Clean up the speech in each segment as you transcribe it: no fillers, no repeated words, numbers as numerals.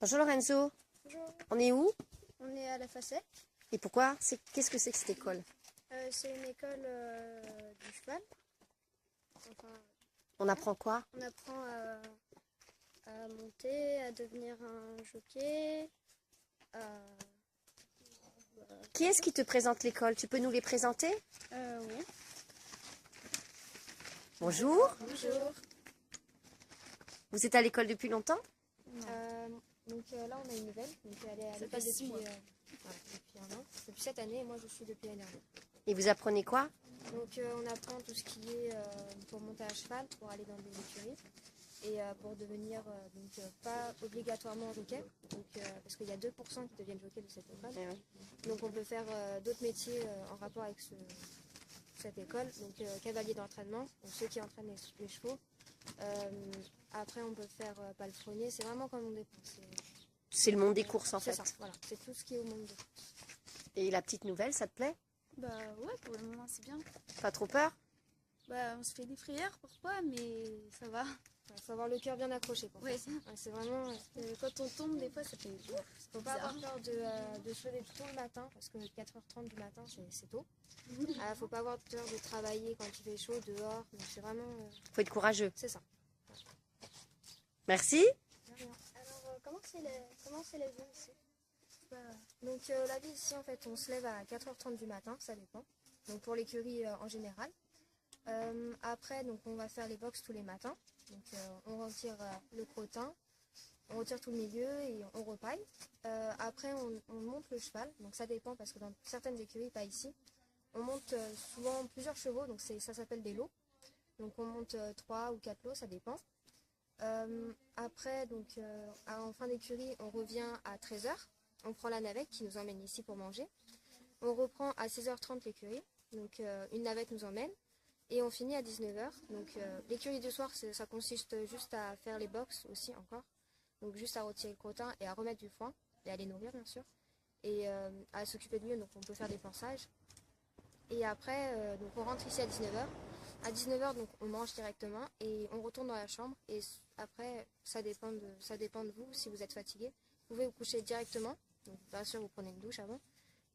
Bonjour Lorenzo, Bonjour, on est où? on est à la Facette. Et pourquoi? Qu'est-ce que c'est que cette école? C'est une école du cheval. Enfin, On apprend quoi? on apprend à monter, à devenir un jockey. Qui est-ce qui te présente l'école? Tu peux nous les présenter? Oui. Bonjour, Bonjour. vous êtes à l'école depuis longtemps? Là, on a une nouvelle. Donc, elle est à l'école depuis, depuis un an. Depuis cette année, et moi, je suis depuis l'année dernière. Et vous apprenez quoi? Donc, on apprend tout ce qui est pour monter à cheval, pour aller dans des écuries. Et pour devenir, pas obligatoirement jockey, parce qu'il y a 2% qui deviennent jockey de cette école. Donc on peut faire d'autres métiers en rapport avec cette école, donc cavalier d'entraînement, donc ceux qui entraînent les chevaux. Après on peut faire palefrenier, c'est vraiment comme on dépend. C'est le monde des courses en C'est fait. ça, voilà, c'est tout ce qui est au monde des courses. Et la petite nouvelle, ça te plaît? Bah ouais, pour le moment c'est bien. Pas trop peur? Bah on se fait des frayeurs parfois, mais ça va. Il faut avoir le cœur bien accroché pour faire ça. Ouais, c'est vraiment... Quand on tombe, des fois ça fait ouf. Faut pas avoir peur de se lever tôt le matin, parce que 4h30 du matin, c'est tôt. Faut pas avoir peur de travailler quand il fait chaud dehors. Donc c'est vraiment... Faut être courageux. C'est ça. Merci. Alors, comment c'est la vie ici? Donc la vie ici, en fait, on se lève à 4h30 du matin, ça dépend. Donc pour l'écurie en général. Après, donc on va faire les box tous les matins. Donc on retire le crottin, on retire tout le milieu et on repaille. Après, on monte le cheval. Donc ça dépend parce que dans certaines écuries, pas ici, on monte souvent plusieurs chevaux. Donc ça s'appelle des lots. Donc on monte 3 ou 4 lots, ça dépend. Après, donc en fin d'écurie, on revient à 13h. On prend la navette qui nous emmène ici pour manger. On reprend à 16h30 l'écurie. Donc une navette nous emmène. Et on finit à 19h. Donc l'écurie du soir, ça consiste juste à faire les box aussi encore. Donc juste à retirer le crottin et à remettre du foin. Et à les nourrir bien sûr. Et à s'occuper de lui, donc on peut faire des pansages. Et après, donc on rentre ici à 19h. À 19h, donc on mange directement et on retourne dans la chambre. Et après, ça dépend de vous. Si vous êtes fatigué, vous pouvez vous coucher directement. Donc bien sûr, vous prenez une douche avant.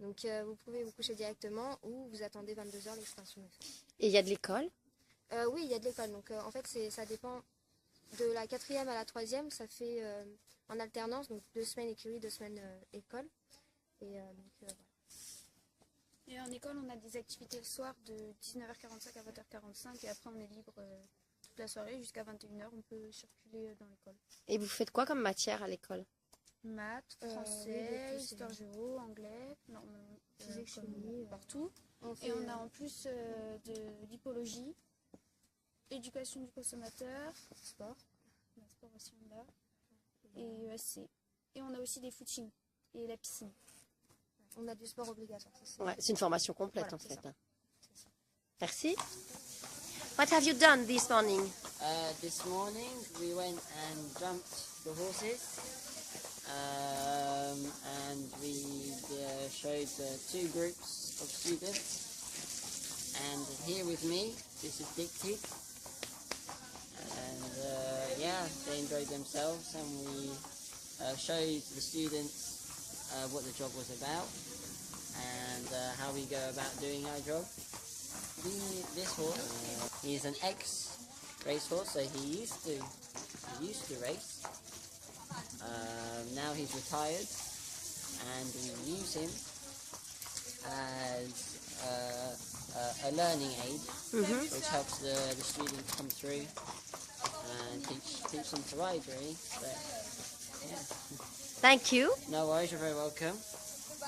Donc vous pouvez vous coucher directement ou vous attendez 22h l'extinction de feu. Et il y a de l'école? Oui, il y a de l'école. Donc en fait, ça dépend de la 4e à la 3e. Ça fait en alternance, donc 2 semaines écurie, 2 semaines école. Et voilà. Et en école, on a des activités le soir de 19h45 à 20h45 et après on est libre toute la soirée jusqu'à 21h. On peut circuler dans l'école. Et vous faites quoi comme matière à l'école? Maths, français, histoire géo, anglais, normalement, Physique, chimie, partout. Et on a en plus de l'hypologie, éducation du consommateur, sport. sport aussi on a, et ESC. Et on a aussi des footings et la piscine. On a du sport obligatoire. Ouais, c'est une formation complète Voilà, en fait. ça. Merci. What have you done this morning? This morning we went and jumped the horses and we showed 2 groups of students. And here with me, this is Dicty. And yeah, they enjoyed themselves and we showed the students what the job was about and how we go about doing our job. This horse, he's an ex-racehorse, so he used to race. Now he's retired, and we use him as a learning aid, which helps the students come through and teach them to ride, really. But, yeah. Thank you. No worries, you're very welcome.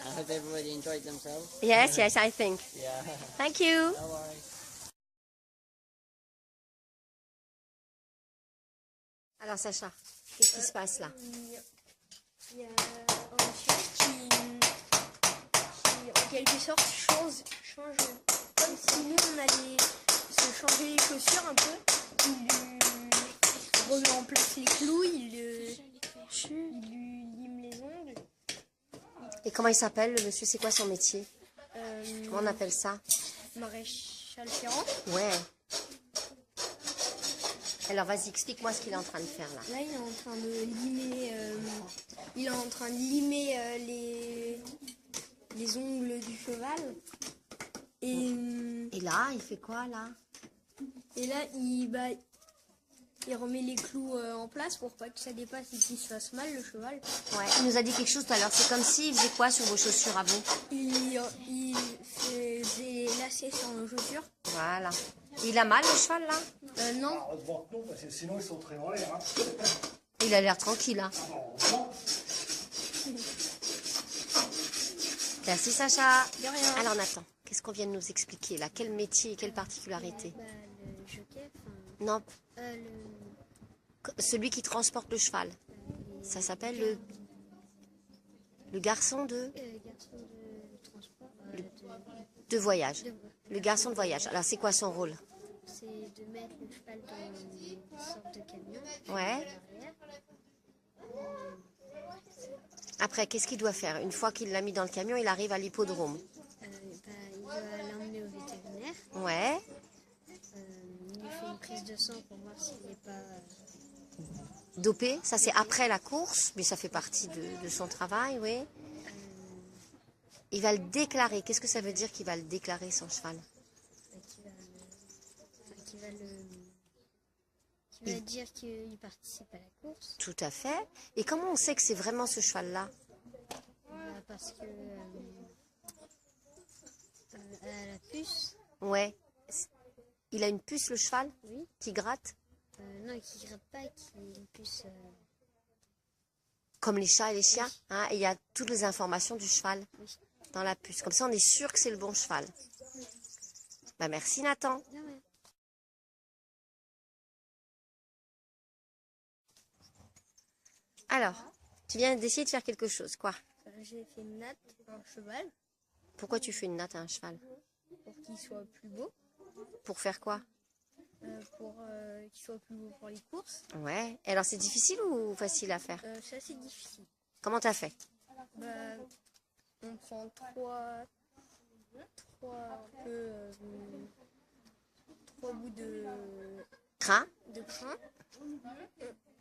I hope everybody enjoyed themselves. Yes, yes, I think. Yeah. Thank you. No worries. Alors Sacha, qu'est-ce qui se passe là? Il y a un chien qui en quelque sorte change, comme si nous on allait se changer les chaussures un peu. Il remet en place les clous, il lui lime les ongles. Et comment il s'appelle le monsieur? C'est quoi son métier? Comment on appelle ça? Maréchal Ferrand. Ouais. Alors vas-y, explique-moi ce qu'il est en train de faire là. Là, il est en train de limer, les ongles du cheval. Et là, il fait quoi là? Et là, il remet les clous en place pour pas que ça dépasse et qu'il se fasse mal, le cheval. Ouais, il nous a dit quelque chose tout à l'heure. C'est comme s'il faisait quoi sur vos chaussures à vous? Il faisait lacets sur nos chaussures. Voilà. Il a mal le cheval là? Non, Heureusement que non, parce que sinon ils sauteraient en l'air. Hein. Il a l'air tranquille. Hein. Heureusement. Merci Sacha. de rien. Alors Nathan, qu'est-ce qu'on vient de nous expliquer là? Quel métier et quelle particularité? Le jockey, Non, le celui qui transporte le cheval. Ça s'appelle le garçon garçon de transport, de voyage. Le garçon de voyage. Alors c'est quoi son rôle? c'est de mettre le cheval dans une sorte de camion. Ouais. Après, qu'est-ce qu'il doit faire? Une fois qu'il l'a mis dans le camion, il arrive à l'hippodrome. Il doit l'emmener au vétérinaire. Ouais. Il lui fait une prise de sang pour voir s'il n'est pas... Dopé, ça c'est après la course, mais ça fait partie de son travail, oui. Il va le déclarer. Qu'est-ce que ça veut dire qu'il va le déclarer, son cheval? Qui va dire qu'il participe à la course. Tout à fait. Et comment on sait que c'est vraiment ce cheval-là? Parce que à la puce, Ouais. Il a une puce, le cheval, oui. qui gratte, Non, qui gratte pas, qui est une puce... comme les chats et les chiens. Hein, et il y a toutes les informations du cheval dans la puce. Comme ça, on est sûr que c'est le bon cheval. Bah, merci Nathan. de rien. Alors, tu viens d'essayer de faire quelque chose, quoi? J'ai fait une natte à un cheval Pourquoi tu fais une natte à un cheval? pour qu'il soit plus beau. Pour faire quoi? Pour qu'il soit plus beau pour les courses. Ouais. Et alors, c'est difficile ou facile à faire? C'est assez difficile. Comment t'as fait? Bah, on prend trois bouts Crin? de crin.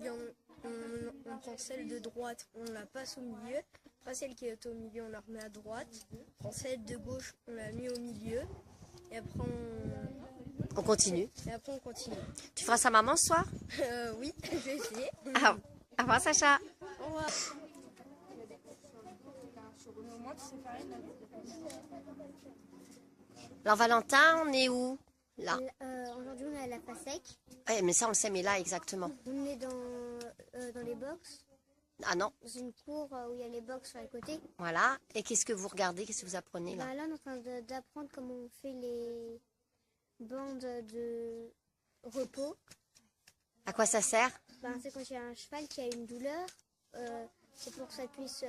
Et on prend celle de droite, on la passe au milieu. Après celle qui est au milieu, on la remet à droite. On prend celle de gauche, on la met au milieu. Et après On continue. on continue. Tu feras sa maman ce soir? Oui, je vais essayer. Alors, au revoir Sacha. Au revoir. Alors Valentin, on est où? Là. Aujourd'hui, on est à la FASEC. Ouais, mais ça, on le sait, mais là, exactement. On est dans les box, Ah non, dans une cour où il y a les box sur les côtés. voilà. Et qu'est-ce que vous regardez? Qu'est-ce que vous apprenez là? Là, on est en train d'apprendre comment on fait les bandes de repos. À quoi ça sert? C'est quand il y a un cheval qui a une douleur, c'est pour que ça puisse,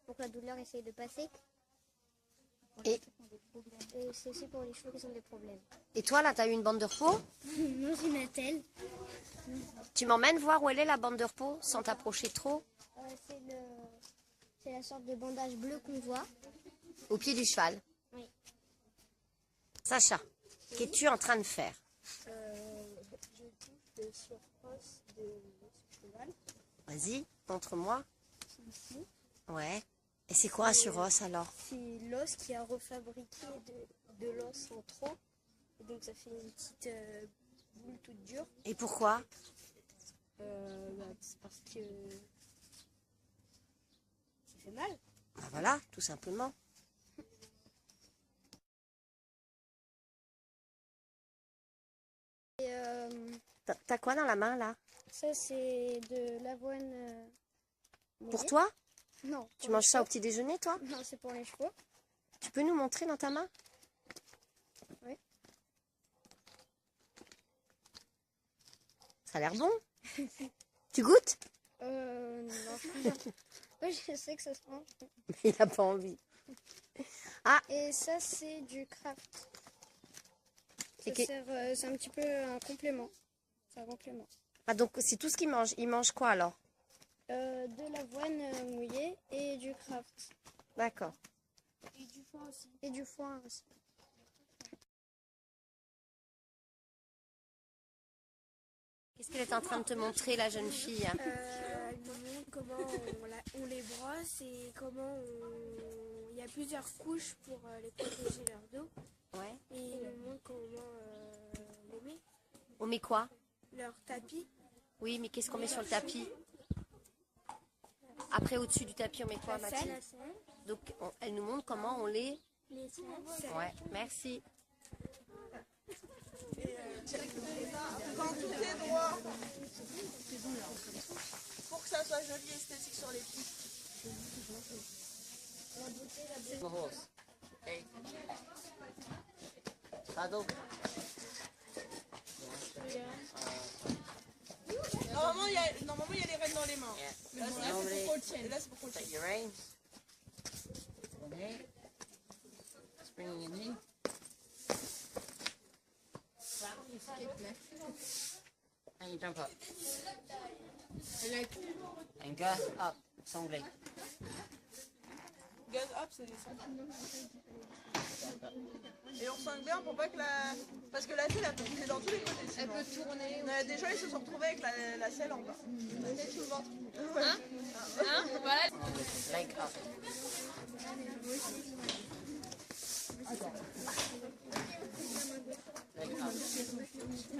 pour que la douleur essaye de passer. Et c'est aussi pour les chevaux qui ont des problèmes. Et toi, là, t'as eu une bande de repos? Moi, j'ai une attelle. Tu m'emmènes voir où elle est, la bande de repos, sans t'approcher trop? C'est la sorte de bandage bleu qu'on voit. Au pied du cheval. Oui. Sacha, qu'es-tu en train de faire? Je touche le surface de ce cheval. Vas-y, montre-moi. Ici. Ouais. Et c'est quoi un suros alors? C'est l'os qui a refabriqué de l'os en trop. Et donc ça fait une petite boule toute dure. Et pourquoi? C'est parce que ça fait mal. Bah voilà, tout simplement. Et T'as quoi dans la main là? ça, c'est de l'avoine. Pour mouillée. toi? Non. Tu manges ça au petit déjeuner, toi? Non, c'est pour les chevaux. Tu peux nous montrer dans ta main? Oui. Ça a l'air bon. Tu goûtes? Non. Oui, je sais que ça se mange. Il n'a pas envie. Et ça, c'est du craft. Et Ça que- sert, c'est un petit peu un complément. C'est un complément. Ah, donc c'est tout ce qu'il mange. Il mange quoi alors? De l'avoine mouillée et du craft. D'accord. Et du foin aussi. Qu'est-ce qu'elle est en train de te montrer, la jeune fille? Elle nous montre comment on les brosse et comment il y a plusieurs couches pour les protéger leur dos. Ouais. Et il nous montre comment les met. On met quoi? Leur tapis. Oui, mais qu'est-ce qu'on met sur le tapis? Après, au-dessus du tapis, on met quoi, Mathilde? La selle. Donc, elle nous montre comment on les... Les selles. Ouais, merci. Quand tout est droit, pour que ça soit joli et esthétique sur les pieds. The horse. Okay. Saddle. Normalement, il y a les rênes dans les mains. Yeah. Là, c'est Normally, pour qu'on le tienne. Là, c'est pour qu'on le take tienne. your reins. Okay. Spring your knee. And you jump up. And girth up. Sanglé. Gaz up, c'est ça. Et on sent bien pour pas que la... Parce que la selle, elle peut bouger dans tous les côtés. Elle peut tourner. On a des gens, ils se sont retrouvés avec la selle en bas. C'est tout le ventre. Hein? Voilà. Leg up. Leg up.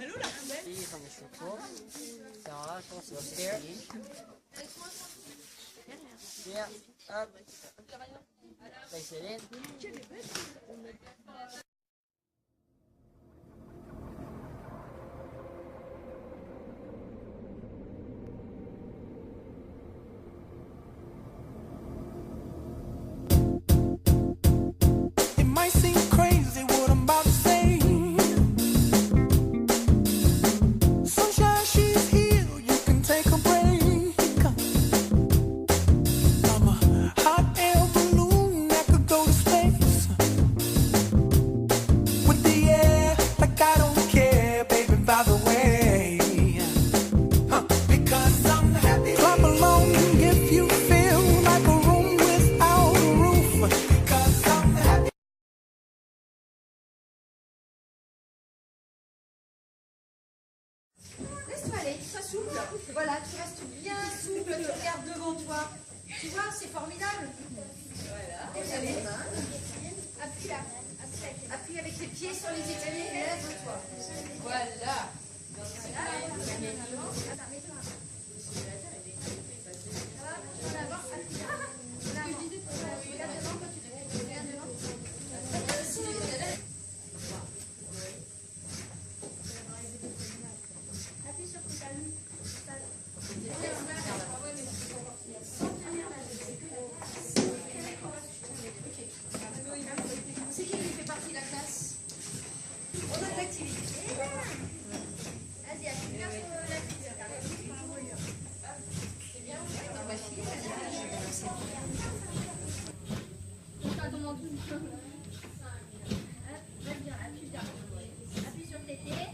Allô, la rebelle? Knees on the support. Sarah, your spirit. Yeah, up. Place it in. It might seem crazy what I'm about to say. Sunshine, she's here, you can take a break. I'm a hot air balloon that could go to space. With the air, like I don't care, baby, by the way. Because I'm happy. Clap along if you feel like a room without a roof. Because I'm happy. Laisse-toi aller, sois souple. Voilà, tu restes bien souple, tu regardes devant toi. Tu vois, c'est formidable. Voilà. Allez. Appuie là. Appuie avec les pieds sur les étriers, lève-toi. Voilà. C'est qui fait partie de la classe? On a de l'activité. Vas-y, appuie bien sur l'activité. C'est bien. Ma fille, appuie sur tes pieds.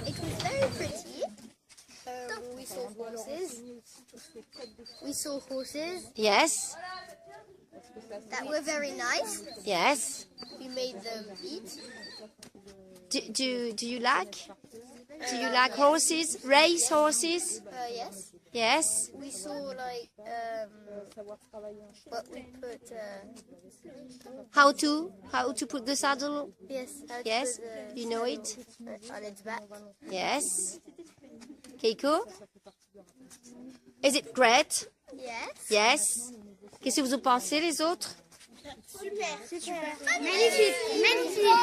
It was very pretty. We saw horses. We saw horses Yes, that were very nice. yes. We made them eat. Do you like? Do you like horses? Race horses? Yes. Yes. We saw like What we put, How to put the saddle? yes, how to Yes, put the you know it? on its back. Yes. Keiko? Is it great? Yes. Yes. Qu'est-ce que vous en pensez les autres? Super. Magnifique. Magnifique.